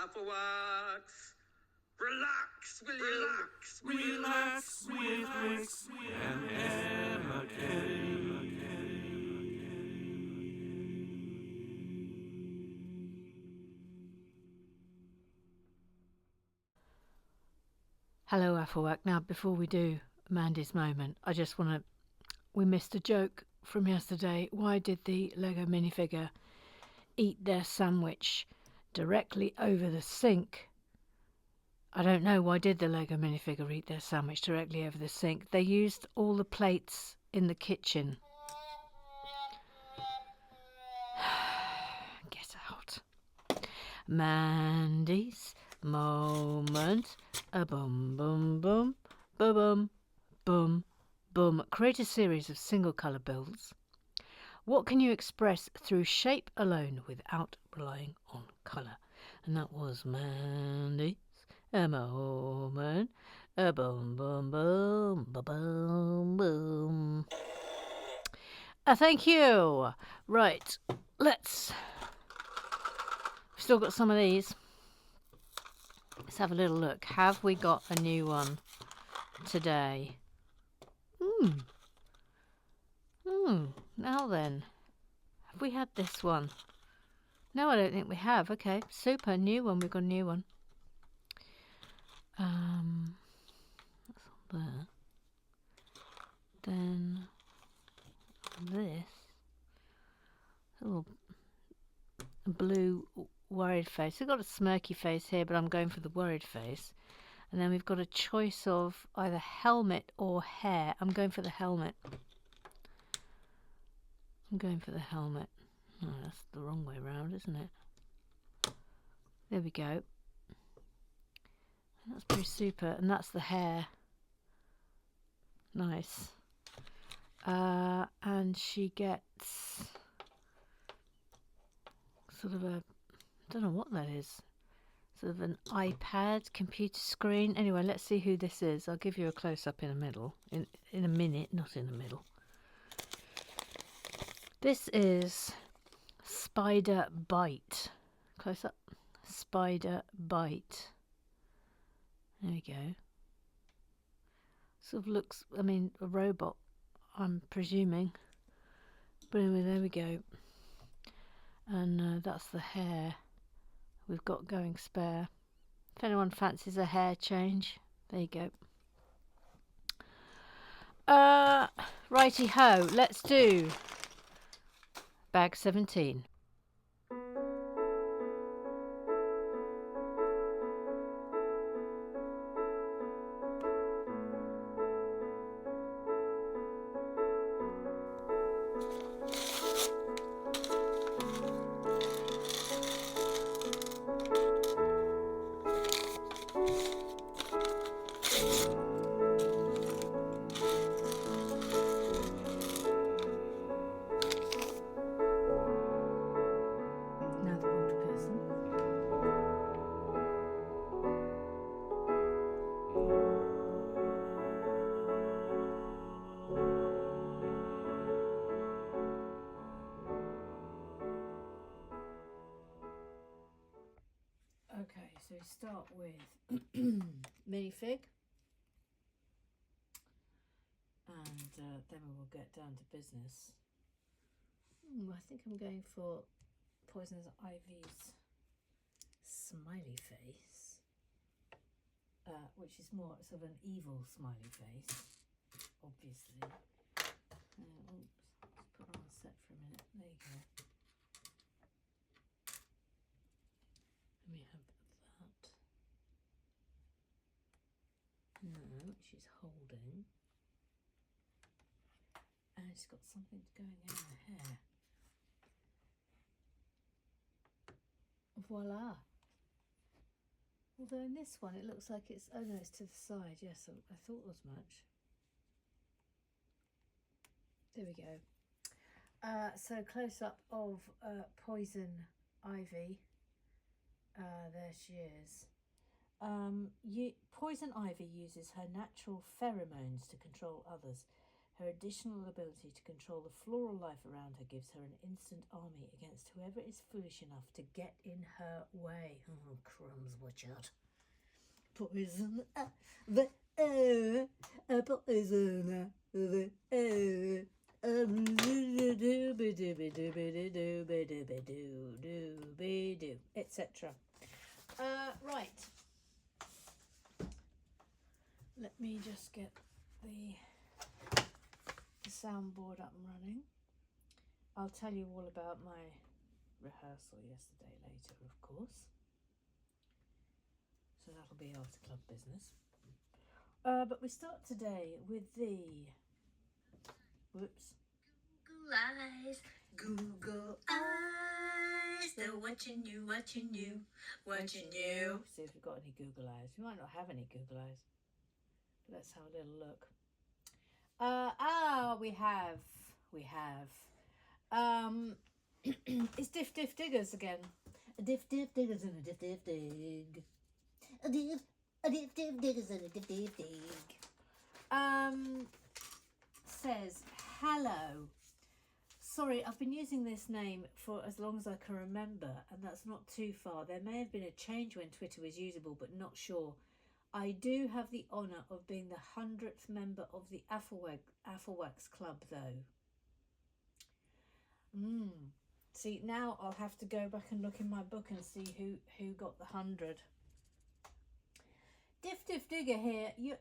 Afterwards, relax, will you? Relax with Rex and Emma Hello, Afterwork. Now, before we do Mandy's moment, I just want to... We missed a joke from yesterday. Why did the Lego minifigure eat their sandwich directly over the sink? I don't know. Why did the Lego minifigure eat their sandwich directly over the sink? They used all the plates in the kitchen. Get out. Mandy's moment. A boom, boom, boom, boom, boom, boom, boom. Create a series of single colour builds. What can you express through shape alone without relying on colour? And that was Mandy's a moment. A boom, boom, boom, boom, boom, boom. Thank you. Right, let's... We've still got some of these. Let's have a little look. Have we got a new one today? Now then. Have we had this one? No, I don't think we have. Okay, super. New one. We've got a new one. That's on there. Then this. A little blue worried face. We've got a smirky face here, but I'm going for the worried face. And then we've got a choice of either helmet or hair. I'm going for the helmet. I'm going for the helmet. Oh, that's the wrong way round, isn't it? There we go. That's pretty super. And that's the hair. Nice. And she gets sort of a... I don't know what that is. Sort of an iPad, computer screen. Anyway, let's see who this is. I'll give you a close-up in the middle. In a minute, not in the middle. This is Spider Bite. Close up. Spider Bite. There we go. Sort of looks, I mean, a robot, I'm presuming. But anyway, there we go. And that's the hair we've got going spare. If anyone fancies a hair change, there you go. Righty ho, let's do bag 17. Okay, so we start with minifig, and then we will get down to business. I think I'm going for Poison Ivy's smiley face, which is more sort of an evil smiley face, obviously. Oops, let's put on set for a minute. There you go. And we have that. No, she's holding. And she's got something going in her hair. Voila. Although in this one it looks like it's, oh no, it's to the side. Yes, I thought as much. There we go. So close up of Poison Ivy. There she is. Poison Ivy uses her natural pheromones to control others. Her additional ability to control the floral life around her gives her an instant army against whoever is foolish enough to get in her way. Oh, crumbs, watch out. Poison the air, poison the air. Etc. Right. Let me just get the soundboard up and running. I'll tell you all about my rehearsal yesterday later, of course. So that'll be after club business. But we start today with the... Whoops. Google eyes, Google eyes, they're watching you, watching you, watching you. See if we've got any Google eyes. We might not have any Google eyes. But let's have a little look. We have. It's Diff Diff Diggers again. A Diff Diff Diggers and a Diff Diff Dig. A Diff Diggers and a Diff Diff Dig. Says, hello. Sorry, I've been using this name for as long as I can remember, and that's not too far. There may have been a change when Twitter was usable, but not sure. I do have the honour of being the 100th member of the Afflewax Club, though. See, now I'll have to go back and look in my book and see who got the 100. Diff Diff Digger here. You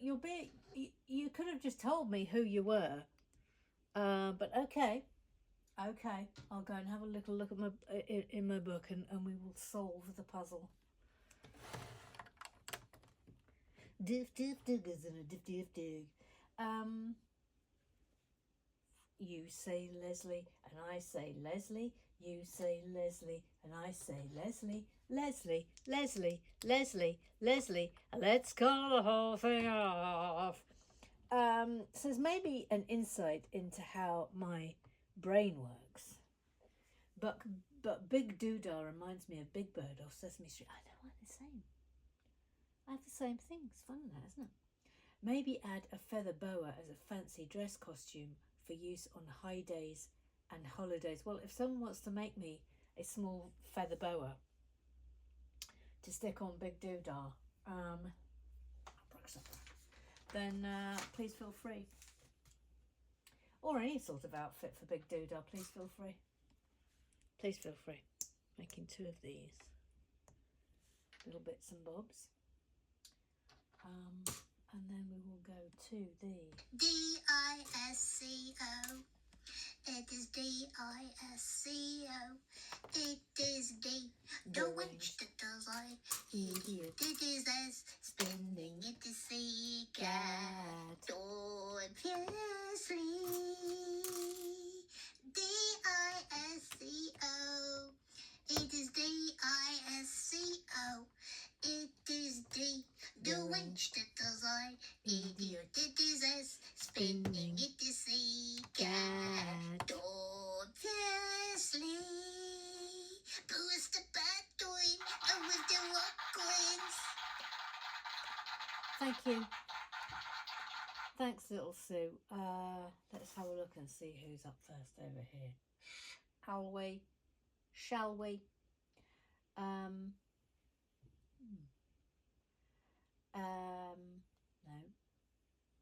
could have just told me who you were. But okay. I'll go and have a little look at in my book, and we will solve the puzzle. Diff Diff Diggers and a Diff Diff Dig. You say Leslie, and I say Leslie. You say Leslie, and I say Leslie. Leslie. Let's call the whole thing off. Says maybe an insight into how my brain works. But Big Doodah reminds me of Big Bird off Sesame Street. I know, I'm the same. I have the same thing. It's fun, that, isn't it? Maybe add a feather boa as a fancy dress costume for use on high days and holidays. Well, if someone wants to make me a small feather boa to stick on Big Doodah, then please feel free. Or any sort of outfit for Big Doodah, please feel free. Please feel free. Making 2 of these little bits and bobs. And then we will go to the D-I-S-C-O. It is D-I-S-C-O. It is D. The wench that does I. idiot It is S. spending It is C. Cat. cat. Obviously. D-I-S-C-O. It is D-I-S-C-O. It is D. The wench that does I. Idiot. It is S. Spinning. It is C. Cat. Obviously. Who is the bad doing? And with the rock coins. Thank you. Thanks, little Sue. Let's have a look and see who's up first over here. Shall we?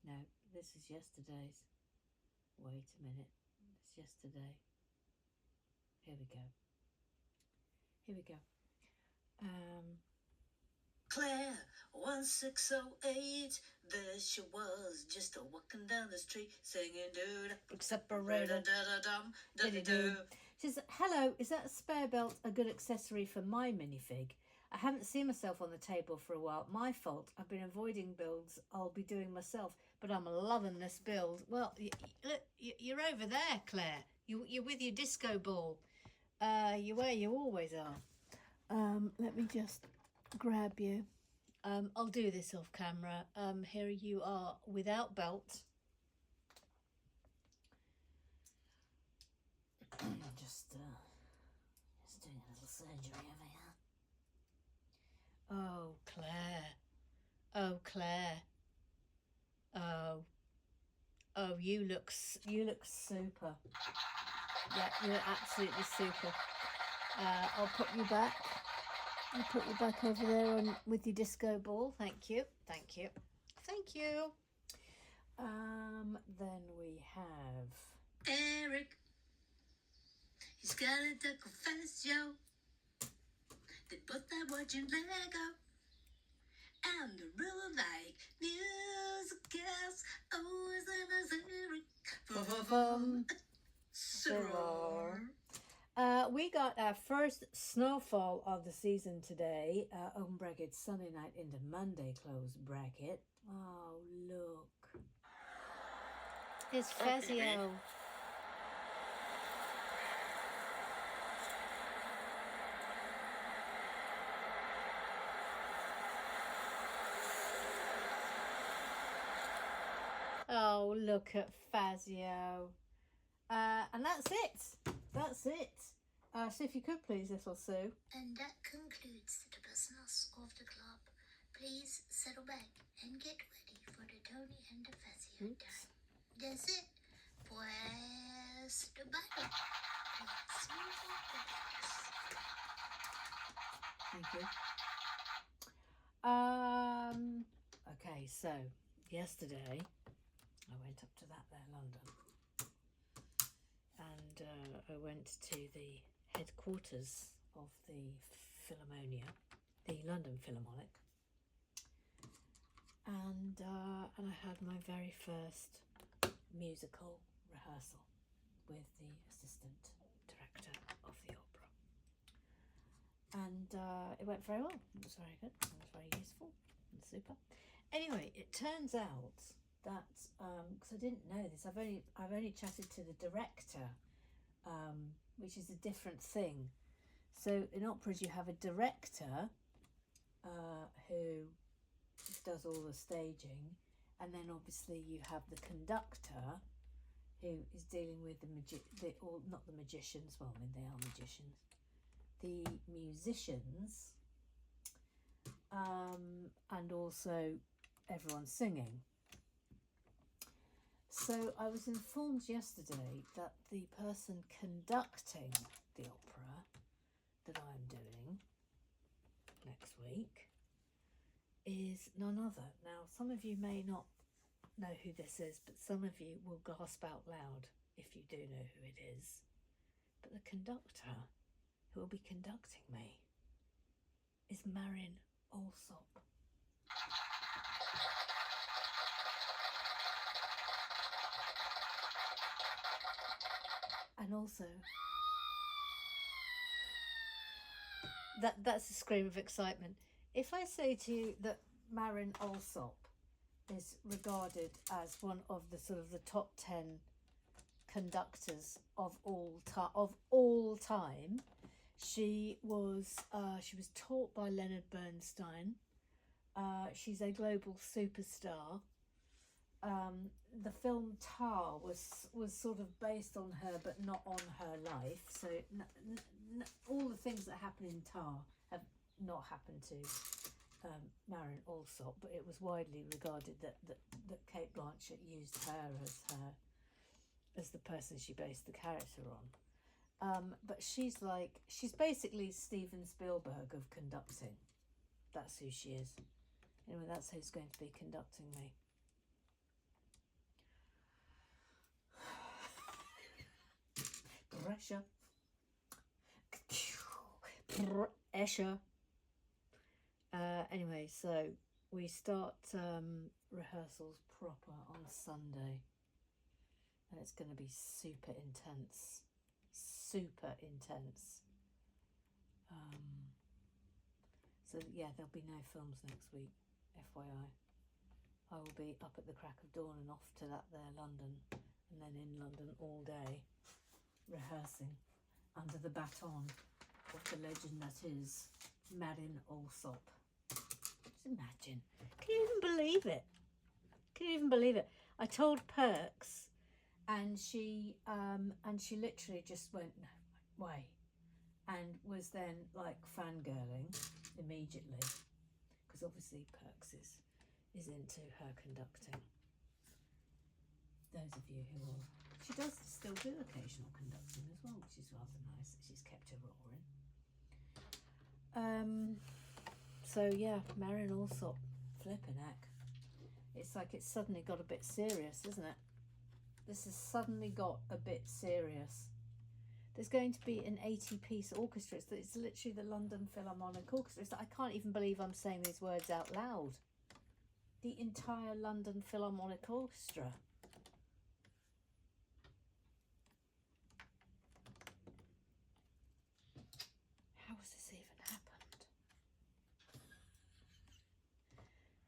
No, this is yesterday's. Wait a minute, it's yesterday. Here we go. Claire, 1608, there she was, just a walking down the street, singing dude, Separated. da-da-dum, da-da-do. She says, hello, is that spare belt a good accessory for my minifig? I haven't seen myself on the table for a while. My fault. I've been avoiding builds I'll be doing myself, but I'm loving this build. Well, look, you're over there, Claire. You're with your disco ball. You're where you always are. Let me just grab you. I'll do this off camera. Here you are without belt. just doing a little surgery over here. Oh, Claire. Oh, Claire. Oh. Oh, you look super. Yeah, you look absolutely super. I'll put you back. I'll put you back over there with your disco ball. Thank you. Thank you. Thank you. Then we have Eric, he's got a confession. They both are watching Lego. And they really like musicals. Always in a series. we got our first snowfall of the season today. Open bracket Sunday night into Monday close bracket. Oh, look. It's Fazio. Oh, look at Fazio. And that's it. That's it. So if you could please, little Sue. And that concludes the business of the club. Please settle back and get ready for the Tony and the Fazio time. That's it. Pues goodbye. Thank you. Okay, so yesterday I went up to that there London, and I went to the headquarters of the Philharmonia, the London Philharmonic, and I had my very first musical rehearsal with the assistant director of the opera, and it went very well. It was very good. It was very useful and super. Anyway, it turns out that because I didn't know this, I've only chatted to the director, which is a different thing. So in operas you have a director who does all the staging, and then obviously you have the conductor who is dealing with not the magicians. Well, I mean they are magicians. The musicians, and also everyone singing. So I was informed yesterday that the person conducting the opera that I'm doing next week is none other. Now, some of you may not know who this is, but some of you will gasp out loud if you do know who it is. But the conductor who will be conducting me is Marin Alsop. And also, that's a scream of excitement. If I say to you that Marin Alsop is regarded as one of the sort of the top 10 conductors of all time, she was taught by Leonard Bernstein. She's a global superstar. The film Tar was sort of based on her, but not on her life. So all the things that happen in Tar have not happened to Marin Alsop, but it was widely regarded that Kate Blanchett used her as the person she based the character on. But she's basically Steven Spielberg of conducting. That's who she is. Anyway, that's who's going to be conducting me. Pressure. Pressure. Anyway, so we start rehearsals proper on Sunday, and it's going to be super intense. Super intense. So yeah, there'll be no films next week, FYI. I will be up at the crack of dawn and off to that there London, and then in London all day, rehearsing under the baton of the legend that is Marin Alsop. Just imagine. Can you even believe it? Can you even believe it? I told Perks, and she literally just went, no way, and was then like fangirling immediately, because obviously Perks is into her conducting. those of you who are... She does still do occasional conducting as well, which is rather nice. She's kept her roaring. So yeah, Marion Alsop, flipping heck. It's like it's suddenly got a bit serious, isn't it? This has suddenly got a bit serious. There's going to be an 80-piece orchestra. It's literally the London Philharmonic Orchestra. I can't even believe I'm saying these words out loud. The entire London Philharmonic Orchestra. How has this even happened?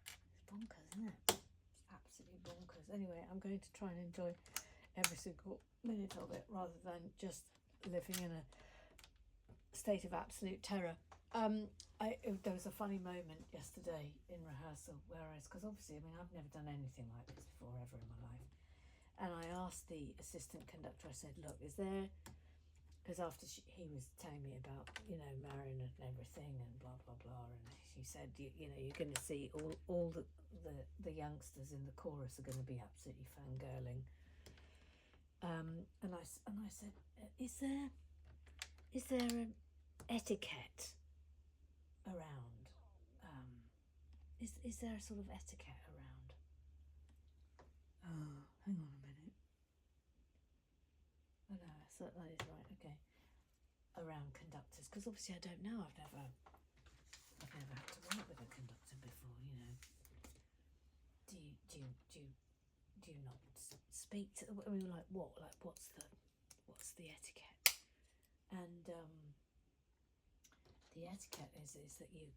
It's bonkers, isn't it? It's absolutely bonkers. Anyway, I'm going to try and enjoy every single minute of it rather than just living in a state of absolute terror. There was a funny moment yesterday in rehearsal because obviously, I mean, I've never done anything like this before ever in my life. And I asked the assistant conductor, I said, look, is there... Because after he was telling me about, you know, Marion and everything and blah, blah, blah. And he said, you know, you're going to see all the youngsters in the chorus are going to be absolutely fangirling. And I said, is there an etiquette around? Is there a sort of etiquette around? Oh, hang on a minute. Oh no, so that is right. Okay, around conductors, because obviously I don't know. I've never had to work with a conductor before. You know, do you not speak to? I mean, like what? Like what's the etiquette? And the etiquette is that you,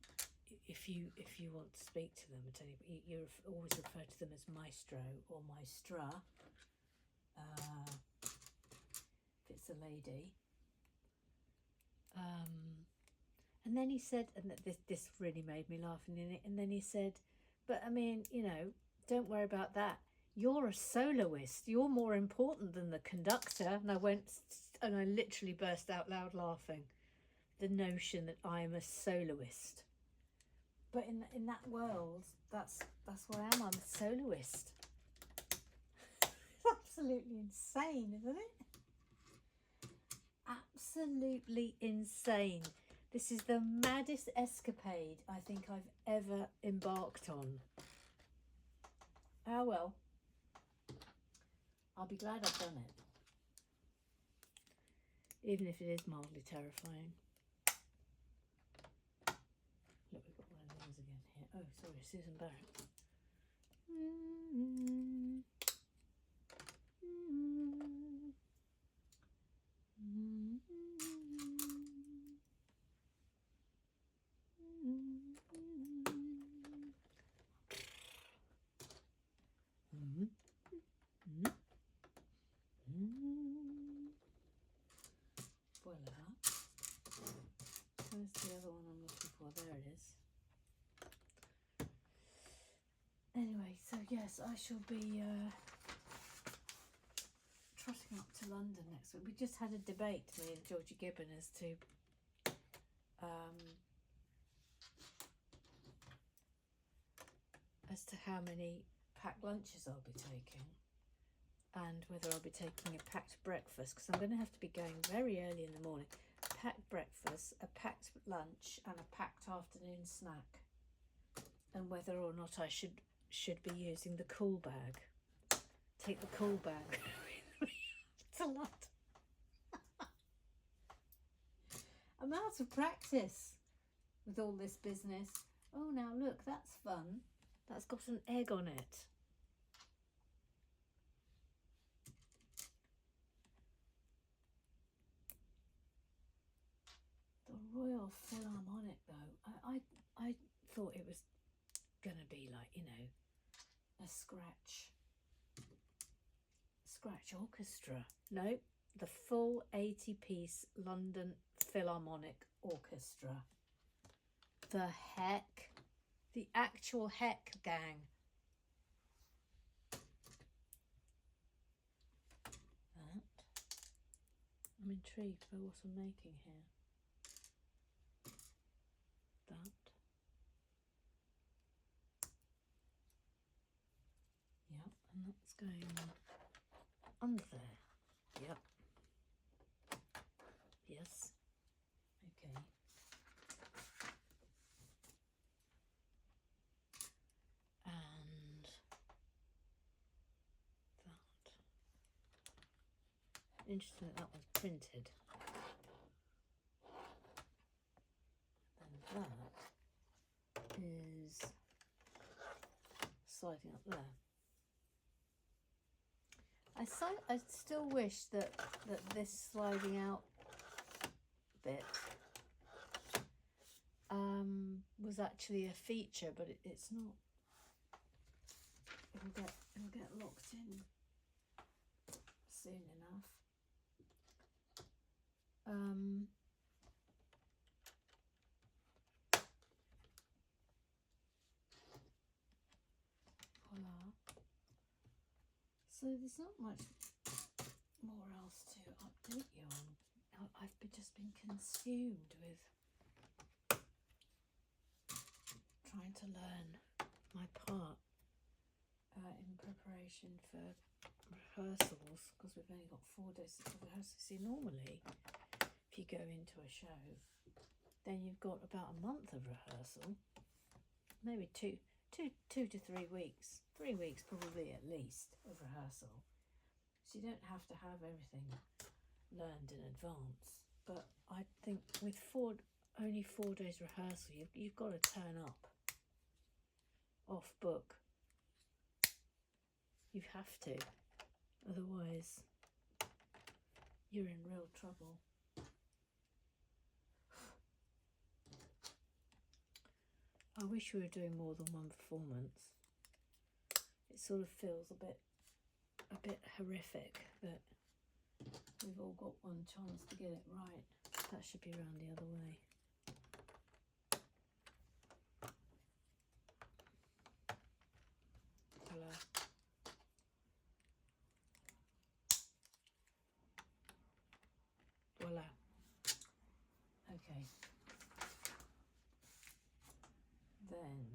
if you want to speak to them at anybody, you always refer to them as maestro or maestra. If it's a lady. And then he said, and this really made me laugh, and then he said, but I mean, you know, don't worry about that. You're a soloist. You're more important than the conductor. And I literally burst out loud laughing. The notion that I am a soloist. But in that world, that's what I am. I'm a soloist. It's absolutely insane, isn't it? Absolutely insane. This is the maddest escapade I think I've ever embarked on. Ah well, I'll be glad I've done it. Even if it is mildly terrifying. Look, we've got one of those again here. Oh, sorry, Susan Barrett. Voila. Where's the other one I'm looking for? There it is. Anyway, so yes, I shall be trotting up to London next week. We just had a debate, me and Georgie Gibbon, as to how many packed lunches I'll be taking and whether I'll be taking a packed breakfast, because I'm going to have to be going very early in the morning. Packed breakfast, a packed lunch and a packed afternoon snack, and whether or not I should be using the cool bag. Take the cool bag. It's a lot. I'm out of practice with all this business. Oh, now look, that's fun. That's got an egg on it. The Royal Philharmonic, though, I thought it was going to be like, you know, a scratch orchestra. No, the full 80-piece London Philharmonic Orchestra. The heck? The actual heck, gang. I'm intrigued by what I'm making here. That. Yep, and that's going under there. Yep. Yes. Okay. And that. Interesting that was printed. And that is sliding up there. I still wish that this sliding out bit was actually a feature, but it's not. It'll get locked in soon enough. Voila. So there's not much more else to update you on. I've just been consumed with trying to learn my part in preparation for rehearsals, because we've only got 4 days of rehearsals. See, normally if you go into a show, then you've got about a month of rehearsal, maybe two to 3 weeks, 3 weeks probably at least of rehearsal. So you don't have to have everything learned in advance. But I think with only 4 days rehearsal, you've got to turn up off book. You have to, otherwise you're in real trouble. I wish we were doing more than one performance. It sort of feels a bit horrific that we've all got one chance to get it right. That should be round the other way. Hello. Voila. Okay. Then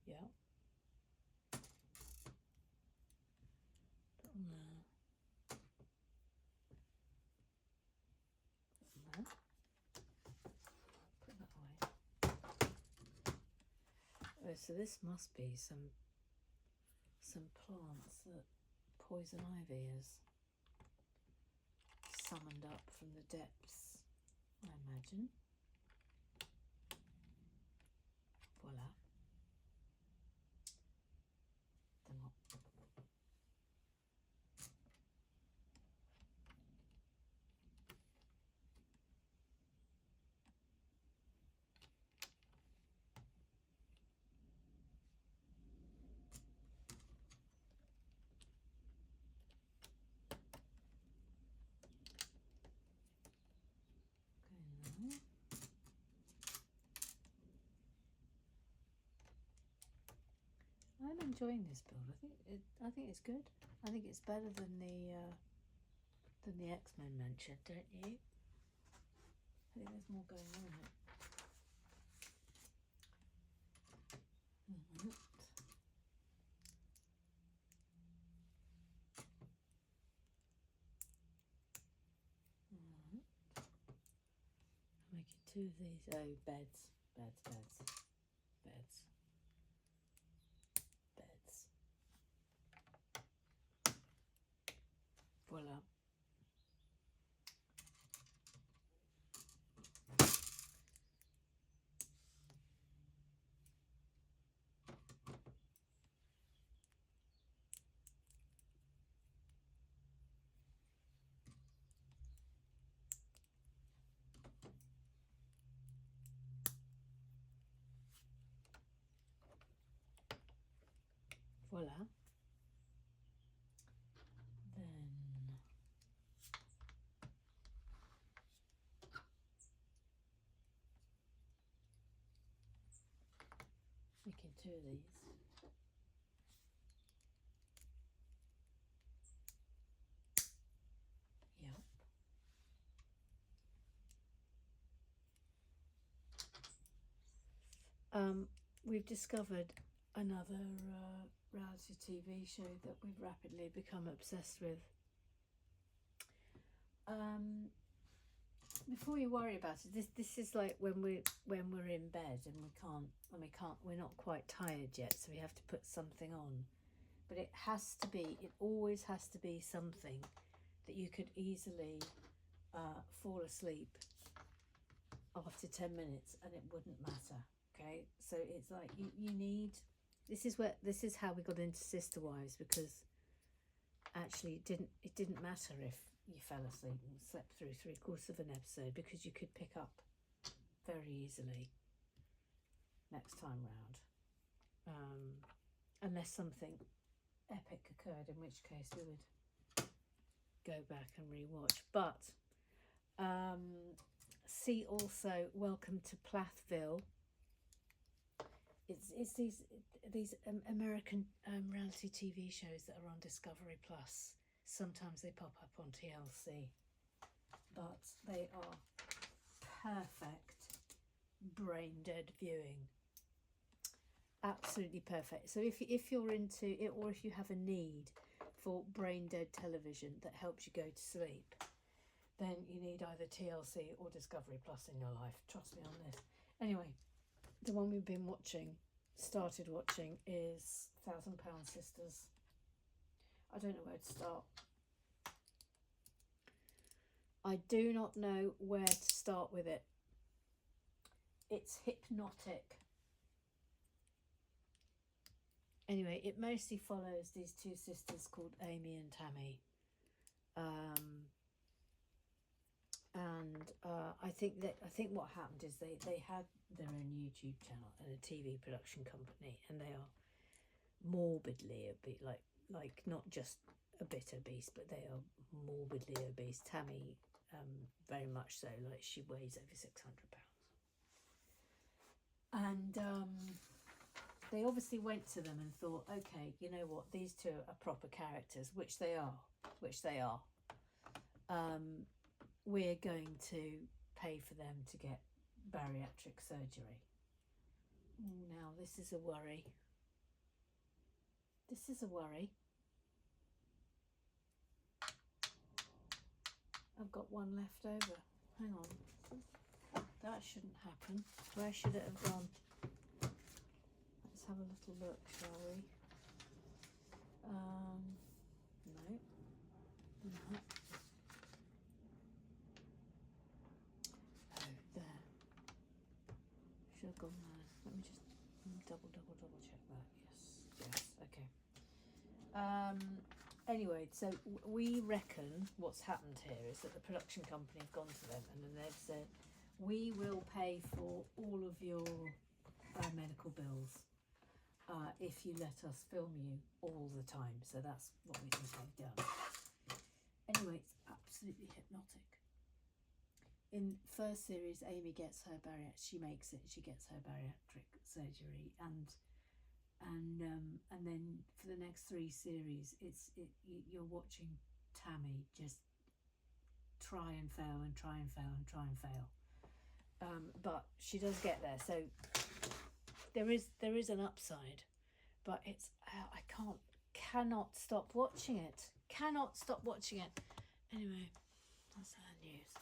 yeah. Put on there. Put on there. Put that away. Oh, so this must be some plants that poison ivy has summoned up from the depths, I imagine. Voila. Then what? I'm enjoying this build. I think it's good. I think it's better than the X-Men mentioned, don't you? I think there's more going on in it. I'm making 2 of these. Oh, beds. Voila. Voila. Then making 2 of these. Yep. we've discovered another reality TV show that we've rapidly become obsessed with. Before you worry about it, this is like when we're in bed and we're not quite tired yet, so we have to put something on. But it always has to be something that you could easily fall asleep after 10 minutes and it wouldn't matter. Okay, so it's like you need. This is how we got into Sister Wives, because actually it didn't matter if you fell asleep and slept through 3/4 of an episode, because you could pick up very easily next time round, unless something epic occurred, in which case we would go back and rewatch. But see also Welcome to Plathville. It's these American reality TV shows that are on Discovery Plus. Sometimes they pop up on TLC, but they are perfect brain dead viewing. Absolutely perfect. So if you're into it, or if you have a need for brain dead television that helps you go to sleep, then you need either TLC or Discovery Plus in your life. Trust me on this. Anyway, the one we've been started watching is £1,000 Sisters. I don't know where to start. I do not know where to start with it. It's hypnotic. Anyway, it mostly follows these two sisters called Amy and Tammy. I think what happened is they had their own YouTube channel and a TV production company, and they are morbidly obese, like not just a bit obese, but they are morbidly obese. Tammy, very much so. Like, she weighs over 600 pounds, and they obviously went to them and thought, okay, you know what, these two are proper characters, which they are. We're going to pay for them to get bariatric surgery. Now, this is a worry. I've got one left over. Hang on. That shouldn't happen. Where should it have gone? Let's have a little look, shall we? No. Oh, there. Should have gone there. Let me just double check that. Yes, okay. Anyway, so we reckon what's happened here is that the production company have gone to them and then they've said, we will pay for all of your medical bills if you let us film you all the time. So that's what we think they've done. Anyway, it's absolutely hypnotic. In first series, Amy gets her she gets her bariatric surgery, and then for the next 3 series, you're watching Tammy just try and fail. But she does get there. So there is an upside, but it's I cannot stop watching it. Anyway, that's our news.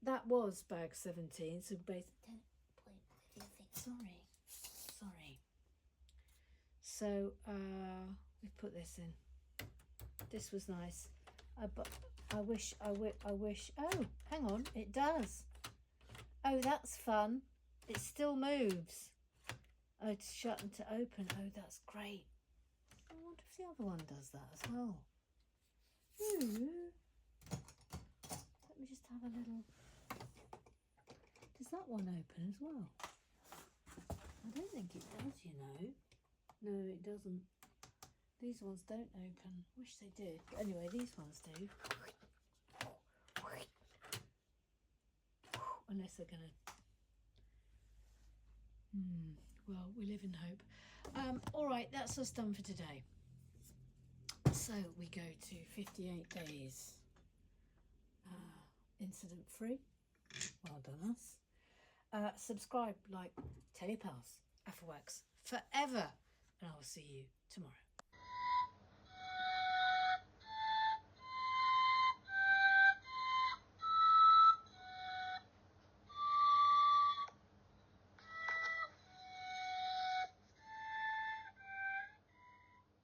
That was bag 17. So basically, Don't point with your finger. sorry. So we put this in. This was nice. But I wish. Oh, hang on, it does. Oh, that's fun. It still moves. Oh, to shut and to open. Oh, that's great. I wonder if the other one does that as well. Ooh. Let me just have a little. Does that one open as well? I don't think it does, you know. No, it doesn't. These ones don't open. Wish they did. But anyway, these ones do. Unless they're gonna. Well, we live in hope. All right, that's us done for today. So we go to 58 days incident free. Well done us. Subscribe, like, tell your pals. Afterworks forever. And I will see you tomorrow.